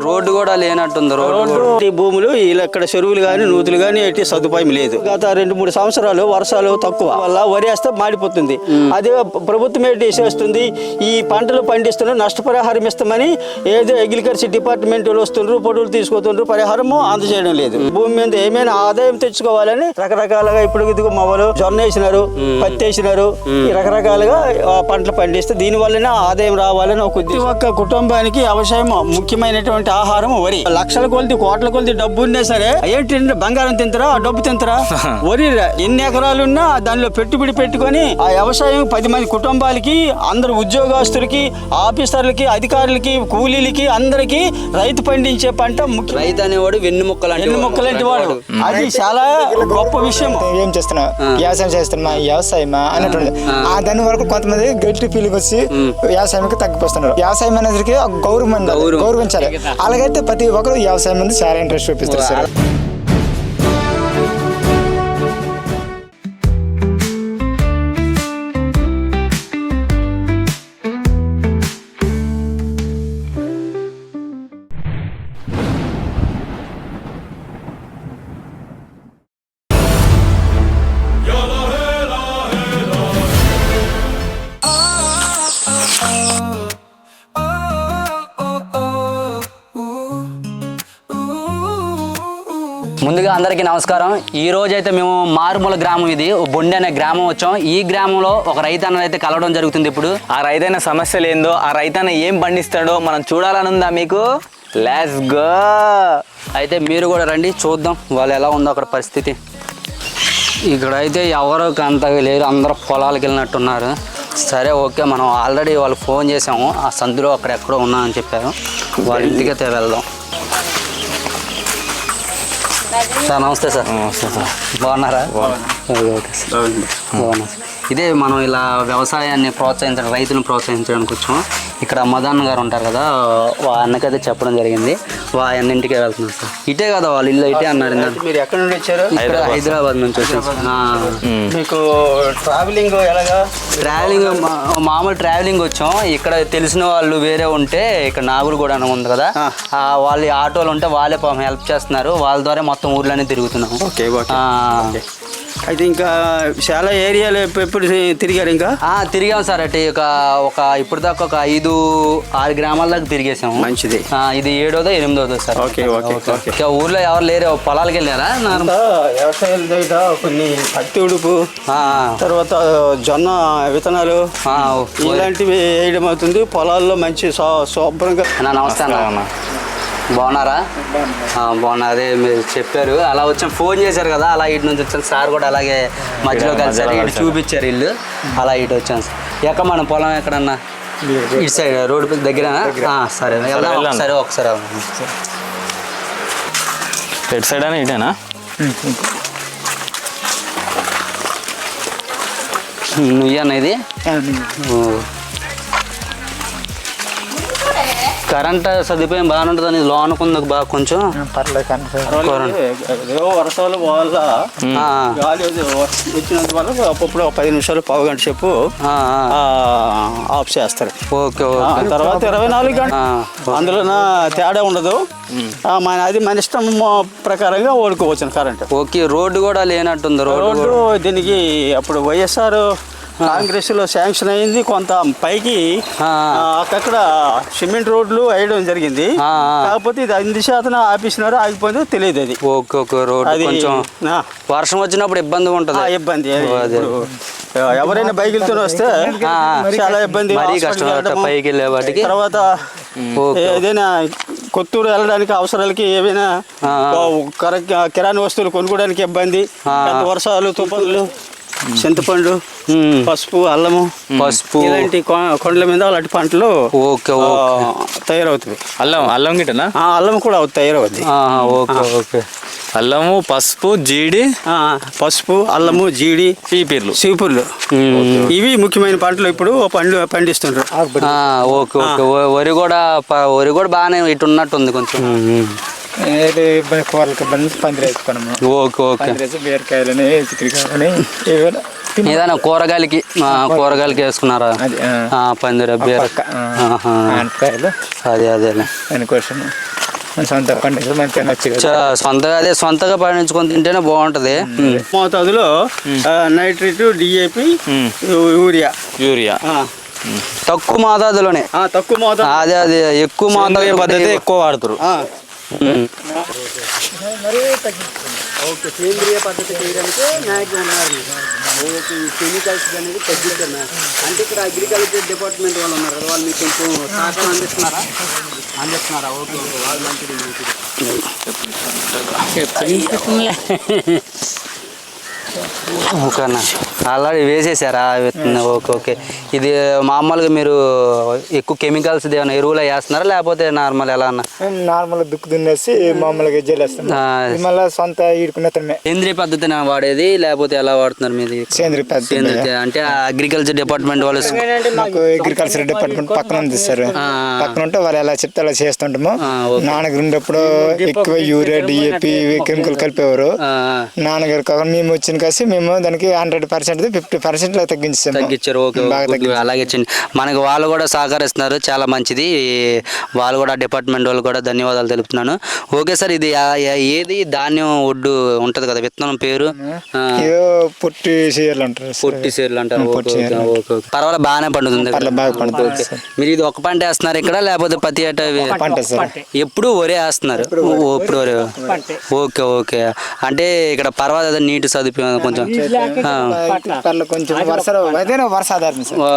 Road కూడా లేనట్టుంది. Road భూములు ఇక్కడ చెరువులు కానీ నూతులు కానీ ఎట్టి సదుపాయం లేదు. గత 2-3 సంవత్సరాలు వర్షాలు తక్కువ వల్ల వరి వేస్తే మాడిపోతుంది. అదే ప్రభుత్వం ఏంటి చేస్తుంది, ఈ పంటలు పండిస్తున్నారు, నష్టపరిహారం ఇస్తామని ఏదో అగ్రికల్చర్ డిపార్ట్మెంట్ వస్తుండ్రు, పొడులు తీసుకొస్తుండ్రు, పరిహారము అందజేయడం లేదు. భూమి మీద ఏమైనా ఆదాయం తెచ్చుకోవాలని రకరకాలుగా ఇప్పుడు ఇదిగో మొవలు జొన్న వేసినారు, పత్తి వేసినారు, రకరకాలుగా పంటలు పండిస్తే దీని వల్లనే ఆదాయం రావాలని ఒక ఉద్దేశం. ఒక్క కుటుంబానికి అవసరం ముఖ్యమైనటువంటి ఆహారం వరి. లక్షల కొలది కోట్ల కొలది డబ్బు ఉన్నా సరే ఏంటి బంగారం తింటారా, డబ్బు తింటారా? వరి ఎన్ని ఎకరాలున్నా దానిలో పెట్టుబడి పెట్టుకొని ఆ వ్యవసాయం 10 మంది కుటుంబాలకి, అందరు ఉద్యోగస్తులకి, ఆఫీసర్లకి, అధికారులకి, కూలీలకి అందరికి రైతు పండించే పంట ముఖ్యం. రైతు అనేవాడు వెన్నుముక్కలాంటి వాడు. అది చాలా గొప్ప విషయం. ఏం చేస్తున్నా, వ్యవసాయం చేస్తున్నా, వ్యవసాయమా అన్నట్టు దాని వరకు కొంతమంది గట్టి ఫీలింగ్ వచ్చి వ్యవసాయానికి తగ్గిపోతున్నారు. వ్యవసాయం అనేది గౌరవించాలి. అలాగైతే ప్రతి ఒక్కరు వ్యవసాయం మీద చాలా ఇంట్రెస్ట్ చూపిస్తారు సార్. ముందుగా అందరికీ నమస్కారం. ఈ రోజు అయితే మేము మారుమూల గ్రామం, ఇది బొండి అనే గ్రామం వచ్చాం. ఈ గ్రామంలో ఒక రైతన్న అయితే కలవడం జరుగుతుంది. ఇప్పుడు ఆ రైతన్న సమస్యలు ఏందో, ఆ రైతన్న ఏం పండిస్తాడో మనం చూడాలని ఉందా మీకు? Let's go. అయితే మీరు కూడా రండి, చూద్దాం వాళ్ళు ఎలా ఉందో అక్కడ పరిస్థితి. ఇక్కడ అయితే ఎవరు అంతగా లేరు, అందరూ పొలాలకు వెళ్ళినట్టున్నారు. సరే ఓకే, మనం ఆల్రెడీ వాళ్ళకి ఫోన్ చేసాము, ఆ సందులో అక్కడ ఎక్కడో ఉన్నా అని చెప్పారు. వాళ్ళ ఇంటికైతే వెళ్దాం. సార్ నమస్తే సార్. నమస్తే సార్. బాగున్నారా? ఓకే సార్, బాగున్నా సార్. ఇదే మనం ఇలా వ్యవసాయాన్ని ప్రోత్సహించడం, రైతులను ప్రోత్సహించడానికి వచ్చాము. ఇక్కడ మదన్ గారు ఉంటారు కదా, అన్నకైతే చెప్పడం జరిగింది. అన్నింటికే వెళ్తున్నాం సార్. ఇటే కదా వాళ్ళ ఇల్లు, ఇటే అన్నారు. మీరు ఎక్కడ నుండి వచ్చారు? హైదరాబాద్ నుంచి వచ్చాం. మీకు ట్రావెలింగ్ ఎలాగా? ట్రావెలింగ్ మామూలు ట్రావెలింగ్ వచ్చాం. ఇక్కడ తెలిసిన వాళ్ళు వేరే ఉంటే, ఇక్కడ నాగులగూడ ఉంది కదా, వాళ్ళు ఆటోలు ఉంటే వాళ్ళే హెల్ప్ చేస్తున్నారు. వాళ్ళ ద్వారా మొత్తం ఊర్లోనే తిరుగుతున్నాం. అయితే ఇంకా చాలా ఏరియాలు ఎప్పుడు తిరిగారు? ఇంకా తిరిగాం సార్. అంటే ఒక ఇప్పుడు దాకా ఒక 5-6 గ్రామాల దాకా తిరిగేసాము. మంచిది. ఇది 7వ 8వ సార్. ఇంకా ఊర్లో ఎవరు లేరు, పొలాలకు వెళ్ళారా? వ్యవసాయాలు దగ్గర కొన్ని పత్తి ఉడుపు, తర్వాత జొన్న విత్తనాలు ఇలాంటివి వేయడం అవుతుంది. పొలాల్లో మంచి శుభ్రంగా. నమస్తే అన్న, బాగున్నారా? బాగున్నా. అదే మీరు చెప్పారు అలా వచ్చాం, ఫోన్ చేశారు కదా, అలా ఇటు నుంచి వచ్చాను. సార్ కూడా అలాగే మధ్యలో కలిసారు, ఇటు చూపించారు ఇల్లు, అలా ఇటు వచ్చాను సార్. ఎక్కడ మన పొలం ఎక్కడన్నా? ఇటు సైడ్ రోడ్డు దగ్గర. సరే సరే, ఒకసారి ఎటు సైడ్ అని ఇటేనా? నువ్వేనా ఇది? కరెంట్ సదుపాయం బాగానే ఉంటుంది. లోన్ కొంది బాగా కొంచెం వర్షాలు వల్ల గాలి వచ్చినంత వల్ల అప్పుడు 10 నిమిషాలు, పావు గంట సేపు ఆఫ్ చేస్తారు. ఓకే. తర్వాత 24 గంటలు అందులో తేడా ఉండదు. అది మన ఇష్టం ప్రకారంగా ఓడుకోవచ్చు కరెంట్. ఓకే. రోడ్డు కూడా లేనట్టుంది. రోడ్డు దీనికి అప్పుడు వైఎస్ఆర్ కాంగ్రెస్ లో శాంక్షన్ అయింది. కొంత పైకి అక్కడ సిమెంట్ రోడ్లు వేయడం జరిగింది. కాకపోతే ఇది 5% ఆపేసినారు, ఆగిపోయిందో తెలియదు. అది ఓకే. రోడ్ కొంచెం వర్షం వచ్చినప్పుడు ఇబ్బంది ఉంటుంది. ఇబ్బంది ఎవరైనా బైకులతో వస్తే చాలా ఇబ్బంది, పైకి వెళ్ళే వాటికి. తర్వాత ఏదైనా కొత్తూరు వెళ్ళడానికి అవసరాలకి ఏమైనా కిరాణా వస్తువులు కొనుక్కోవడానికి ఇబ్బంది. వర్షాలు, తుఫాన్లు, చింతపండు, పసుపు, అల్లము, ఇలాంటి కొండల మీద అలాంటి పంటలు తయారవుతుంది. అల్లం గిట్టనా? అల్లం కూడా తయారవుద్ది. ఓకే. అల్లము, పసుపు, జీడి, అల్లము, జీడి, సీపుర్లు ఇవి ముఖ్యమైన పంటలు ఇప్పుడు పండిస్తుంటారు. వరి కూడా బాగానే ఇటు ఉన్నట్టుంది కొంచెం. కూరలకి పందిరి వేసుకున్నాము. బీరకాయలని, చిక్కుడుకాయలని ఏదైనా కూరగాయలకి వేసుకున్నారా? పందిరి, బీరకాయలు, అదే అదే దానికోసం మన సొంత పండించడం మన తినొచ్చు కదా. సొంతగా అదే సొంతగా పండించుకొని తింటేనే బాగుంటది. మోతాదులో నైట్రేట్, డిఏపి, యూరియా. యూరియా తక్కువ మోతాదులోనే. తక్కువ మోతాదు. అదే అదే ఎక్కువ మోతాదు పద్ధతి ఎక్కువ వాడుతారు. ఓకే, సేంద్రియ పద్ధతి చేయడానికి నాయకులు ఉన్నారు. ఓకే, ఈ కెమికల్స్ అనేది తగ్గించారు. అంటే ఇక్కడ అగ్రికల్చర్ డిపార్ట్మెంట్ వాళ్ళు ఉన్నారు కదా, వాళ్ళు మీకు కొంచెం సహకారం అందిస్తున్నారా? ఓకే ఓకే, వాళ్ళు మంచిది. ఓకేనా, ఆల్రెడీ వేసేసారా విత్తనం? Okay okay. ఇది మామూలుగా మీరు ఎక్కువ కెమికల్స్ ఏమైనా ఎరువులు వేస్తున్నారా లేకపోతే నార్మల్ ఎలా అన్న? నార్మల్ దుక్కు దున్నేసి మామూలుగా జల్లేస్తాం. మళ్ళీ సొంత ఈడుకున్నతమే. సేంద్రియ పద్ధతిని వాడేది లేకపోతే ఎలా వాడుతున్నారు మీది? సేంద్రియ పద్ధతి అంటే అగ్రికల్చర్ డిపార్ట్మెంట్ వాళ్ళు మాకు అగ్రికల్చర్ డిపార్ట్మెంట్ పక్కన ఉంది సార్. పక్కన ఉంటే వాళ్ళు ఎలా చెప్తే అలా చేస్తుంటాము. నాన్నగారు ఉండేప్పుడు ఎక్కువ యూరియా, డిఏపి కెమికల్ కలిపేవారు. నాన్నగారు కాకుండా మేము వచ్చిన కాసి మేము దానికి 100% 50% తగ్గించారు. ఓకే, అలాగే మనకి వాళ్ళు కూడా సహకరిస్తున్నారు, చాలా మంచిది. వాళ్ళు కూడా డిపార్ట్మెంట్ వాళ్ళు కూడా ధన్యవాదాలు తెలుపుతున్నాను. ఓకే సార్, ఇది ఏది ధాన్యం ఒడ్డు ఉంటది కదా, విత్తనం పేరు పొట్టి సీర్లు అంటారు. పొట్టి సీర్లు అంటారు. పర్వాలేదు, బాగానే పండుతుంది. మీరు ఇది ఒక పంట వేస్తున్నారు ఇక్కడ లేకపోతే ప్రతి ఏటా పంట సార్? ఎప్పుడు ఒరే వేస్తున్నారు? ఇప్పుడు ఒరే. ఓకే ఓకే, అంటే ఇక్కడ పర్వాలేదు, నీటి సదుపాయం కొంచెం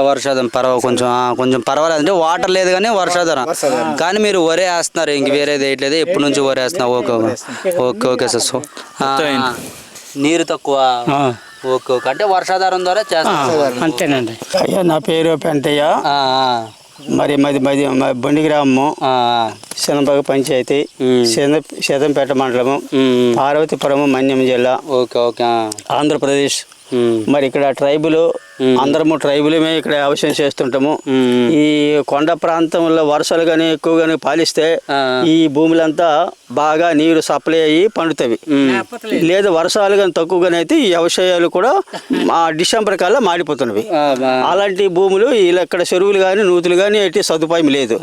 వర్షాధారం కొంచెం పర్వాలేదు. అంటే వాటర్ లేదు కానీ వర్షాధారం. కానీ మీరు వరే వేస్తున్నారు, ఇంక వేరేది వేయట్లేదు, ఎప్పటి నుంచి వరే వేస్తున్నారు? Okay okay okay sir. So నీరు తక్కువ. ఓకే ఓకే, అంటే వర్షాధారం ద్వారా చేస్తారు అంతేనండి. అయ్యా, నా పేరు పెంటయ్య. మరి మాది బొండి గ్రామము, శనబాగ పంచాయతీ, శతంపేట మండలము, పార్వతీపురము, మన్యం జిల్లా. Okay okay, Andhra Pradesh. మరి ఇక్కడ ట్రైబులు అందరము ట్రైబులమే ఇక్కడ వ్యవసాయం చేస్తుంటాము. ఈ కొండ ప్రాంతంలో వర్షాలు కానీ ఎక్కువ కానీ పాలిస్తే ఈ భూములంతా బాగా నీరు సప్లై అయ్యి పండుతవి. లేదు వర్షాలు కానీ తక్కువగానే అయితే ఈ వ్యవసాయాలు కూడా డిసెంబర్ కల్లా మాడిపోతున్నవి. అలాంటి భూములు ఇలా ఇక్కడ చెరువులు కానీ నూతులు కానీ ఎట్టి సదుపాయం లేదు.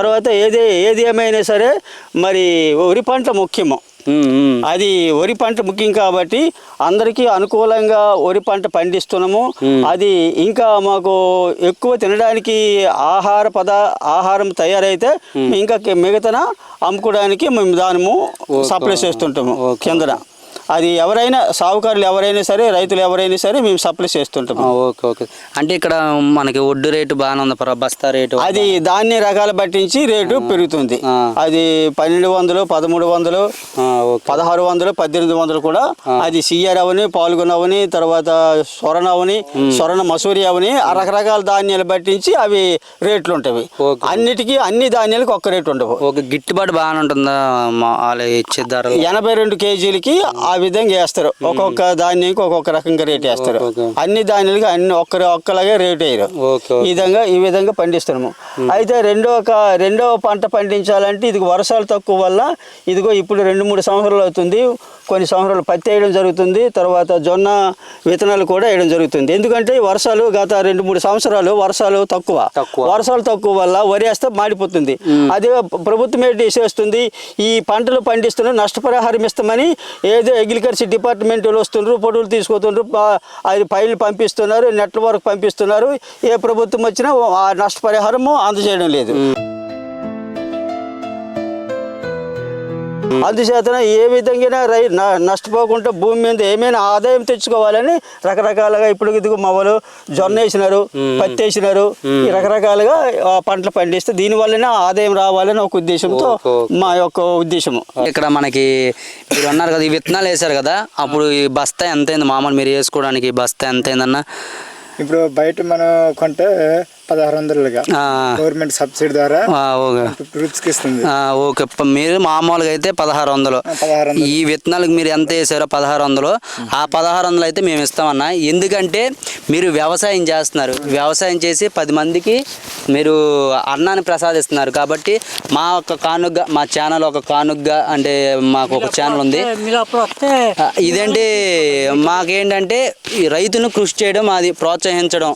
తర్వాత ఏది ఏమైనా సరే మరి వరి పంట ముఖ్యము. అది వరి పంట ముఖ్యం కాబట్టి అందరికీ అనుకూలంగా వరి పంట పండిస్తున్నాము. అది ఇంకా మాకు ఎక్కువ తినడానికి ఆహారం తయారైతే ఇంకా మిగతా అమ్ముకోవడానికి మేము దానము సప్లై చేస్తుంటాము కిందన. అది ఎవరైనా సాగుకారులు ఎవరైనా సరే, రైతులు ఎవరైనా సరే మేము సప్లై చేస్తుంటాము. ఓకే ఓకే, అంటే ఇక్కడ మనకి ఒడ్డు రేటు బాగానే ఉంది, బస్తా రేటు? అది ధాన్య రకాలు పట్టించి రేటు పెరుగుతుంది. అది 1200, 1300, 1600, 1800 కూడా. అది సిఆర్ అవని, పాల్గొన అవని, తర్వాత స్వర్ణ మసూరి అవని, రకరకాల ధాన్యాలు పట్టించి అవి రేట్లు ఉంటాయి. అన్నిటికీ అన్ని ధాన్యాలకు ఒక్క రేటు ఉండవు. ఒక గిట్టుబాటు బాగానే ఉంటుందా? ఇచ్చే ధర 82 కేజీలకి ఆ విధంగా వేస్తారు. ఒక్కొక్క ధాన్యానికి ఒక్కొక్క రకంగా రేట్ వేస్తారు. అన్ని ధాన్యాలకి అన్ని ఒక్కలాగే రేట్ వేయరు. ఈ విధంగా పండిస్తున్నాము. అయితే రెండో పంట పండించాలంటే ఇది వర్షాలు తక్కువ వల్ల ఇదిగో ఇప్పుడు 2-3 సంవత్సరాలు అవుతుంది. కొన్ని సంవత్సరాలు పత్తి వేయడం జరుగుతుంది, తర్వాత జొన్న విత్తనాలు కూడా వేయడం జరుగుతుంది. ఎందుకంటే వర్షాలు గత 2-3 సంవత్సరాలు వర్షాలు తక్కువ వల్ల వరి వేస్తే మాడిపోతుంది. అదే ప్రభుత్వం ఏంటి చేస్తుంది, ఈ పంటలు పండిస్తున్న నష్టపరిహారం ఇస్తామని ఏదో అగ్రికల్చర్ డిపార్ట్మెంట్ వాళ్ళు వస్తున్నారు, పొడులు తీసుకొస్తున్నారు, అది ఫైళ్ళు పంపిస్తున్నారు, నెట్వర్క్ పంపిస్తున్నారు. ఏ ప్రభుత్వం వచ్చినా ఆ నష్టపరిహారము అందజేయడం లేదు. అందుచేతన ఏ విధంగా నష్టపోకుండా భూమి మీద ఏమైనా ఆదాయం తెచ్చుకోవాలని రకరకాలుగా ఇప్పుడు ఇదిగో మొవలు జొన్న వేసినారు, పత్తి వేసినారు, ఈ రకరకాలుగా పంటలు పండిస్తే దీనివల్లనే ఆదాయం రావాలని ఒక ఉద్దేశంతో మా యొక్క ఉద్దేశము. ఇక్కడ మనకి మీరు అన్నారు కదా, ఈ విత్తనాలు వేసారు కదా, అప్పుడు ఈ బస్తా ఎంతైంది మామూలు మీరు వేసుకోవడానికి? బస్తా ఎంతైందన్న? ఇప్పుడు బయట మనం కొంటే 1600 గవర్నమెంట్ సబ్సిడీ ద్వారా ఇస్తుంది. ఓకే, మీరు మామూలుగా అయితే 1600. ఈ విత్తనాలకు మీరు ఎంత వేసారో 1600, ఆ 1600 అయితే మేము ఇస్తామన్నా. ఎందుకంటే మీరు వ్యవసాయం చేస్తున్నారు, వ్యవసాయం చేసి 10 మందికి మీరు అన్నాన్ని ప్రసాదిస్తున్నారు. కాబట్టి మా ఒక కానుగ్గా, మా ఛానల్ ఒక కానుగ్గా, అంటే మాకు ఒక ఛానల్ ఉంది. ఇదేంటి మాకేంటంటే ఈ రైతును కృషి చేయడం, అది ప్రోత్సహించడం.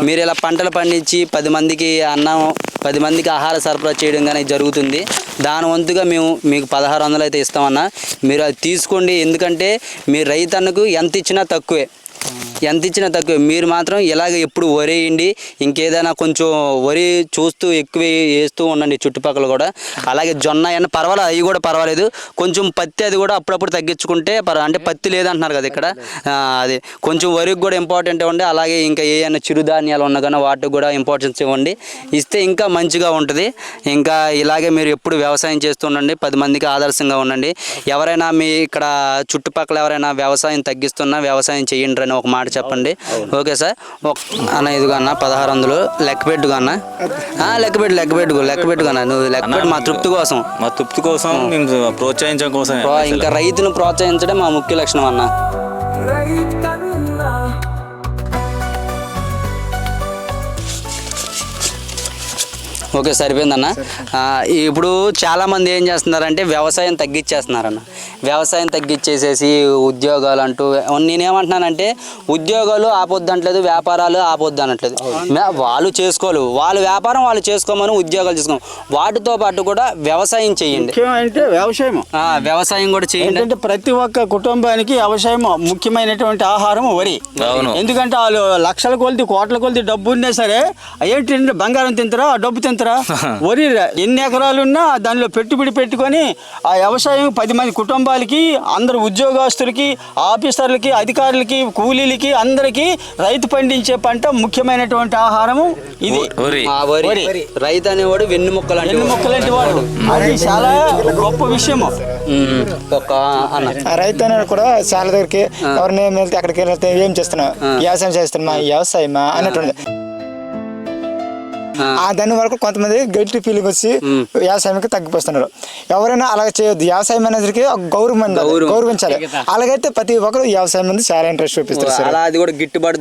మీరు ఇలా పంటలు పండించి 10 మందికి అన్నం 10 మందికి ఆహార సరఫరా చేయడం కానీ జరుగుతుంది. దాని వంతుగా మేము మీకు 1600 అయితే ఇస్తామన్నా. మీరు అది తీసుకోండి. ఎందుకంటే మీ రైతన్నకు ఎంత ఇచ్చినా తక్కువే. మీరు మాత్రం ఇలాగ ఎప్పుడు వరి వేయండి. ఇంకేదైనా కొంచెం వరి చూస్తూ ఎక్కువ వేస్తూ ఉండండి చుట్టుపక్కల కూడా. అలాగే జొన్న అయినా పర్వాలేదు, అవి కూడా పర్వాలేదు. కొంచెం పత్తి అది కూడా అప్పుడప్పుడు తగ్గించుకుంటే అంటే పత్తి లేదంటున్నారు కదా ఇక్కడ, అది కొంచెం వరికి కూడా ఇంపార్టెంట్ ఇవ్వండి. అలాగే ఇంకా ఏమైనా చిరుధాన్యాలు ఉన్నా కానీ వాటికి కూడా ఇంపార్టెన్స్ ఇవ్వండి. ఇస్తే ఇంకా మంచిగా ఉంటుంది. ఇంకా ఇలాగే మీరు ఎప్పుడు వ్యవసాయం చేస్తూ ఉండండి. 10 మందికి ఆదర్శంగా ఉండండి. ఎవరైనా మీ ఇక్కడ చుట్టుపక్కల ఎవరైనా వ్యవసాయం తగ్గిస్తున్నా వ్యవసాయం చేయండి అని ఒక మాట చెప్పండి. Okay sir. అన్న ఇదిగో అన్న 1600 లెక్క పెట్టుగా అన్న. లెక్క పెట్టుగా అన్న. నువ్వు లెక్క పెట్టు మా తృప్తి కోసం. మేము ప్రోత్సహించడం కోసం. ఇంకా రైతును ప్రోత్సహించడం మా ముఖ్య లక్షణం అన్న. ఓకే సరిపోయిందన్న. ఇప్పుడు చాలామంది ఏం చేస్తున్నారంటే వ్యవసాయం తగ్గించేస్తున్నారన్న. వ్యవసాయం తగ్గించేసేసి ఉద్యోగాలు అంటూ, నేనేమంటున్నానంటే ఉద్యోగాలు ఆపొద్దు అనట్లేదు, వ్యాపారాలు ఆపొద్దు అనట్లేదు. వాళ్ళు చేసుకోవాలి, వాళ్ళ వ్యాపారం వాళ్ళు చేసుకోమని ఉద్యోగాలు చేసుకోమని, వాటితో పాటు కూడా వ్యవసాయం చేయండి. ముఖ్యమంటే వ్యవసాయం కూడా చేయండి. అంటే ప్రతి ఒక్క కుటుంబానికి వ్యవసాయం ముఖ్యమైనటువంటి ఆహారం వరి. ఎందుకంటే వాళ్ళు లక్షల కొలిది కోట్ల కొలిది డబ్బు ఉన్నా సరే ఏంటి బంగారం తింటారా, డబ్బు తింటారా? వరి ఎన్ని ఎకరాలున్నా దానిలో పెట్టుబడి పెట్టుకొని ఆ వ్యవసాయం 10 మంది కుటుంబాలకి, అందరు ఉద్యోగస్తులకి, ఆఫీసర్లకి, అధికారులకి, కూలీలకి అందరికీ రైతు పండించే పంట ముఖ్యమైనటువంటి ఆహారము ఇది వరి. రైతు అనేవాడు వెన్నుముక్కలాంటి వాడు. అది చాలా గొప్ప విషయము. రైతు అనేది కూడా చాలా దగ్గరికి ఎవరిని వెళ్తే అక్కడికి వెళ్తే ఏం చేస్తున్నావు, వ్యవసాయం చేస్తున్నా, వ్యవసాయమా అన్నట్టు. దాని వరకు కొంతమంది గట్టి ఫీలింగ్ వచ్చి వ్యవసాయానికి తగ్గిపోతున్నారు. ఎవరైనా అలా చేయొద్దు. వ్యవసాయం అనేది గౌరవించాలి. అలాగైతే ప్రతి ఒక్కరు వ్యవసాయం మీద చాలా ఇంట్రెస్ట్ చూపిస్తారు సార్. అది కూడా గిట్టుబాటు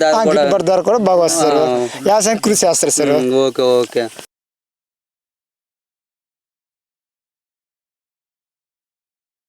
ధర కూడా బాగా వస్తారు. వ్యవసాయం కృషి చేస్తారు సార్. Okay okay.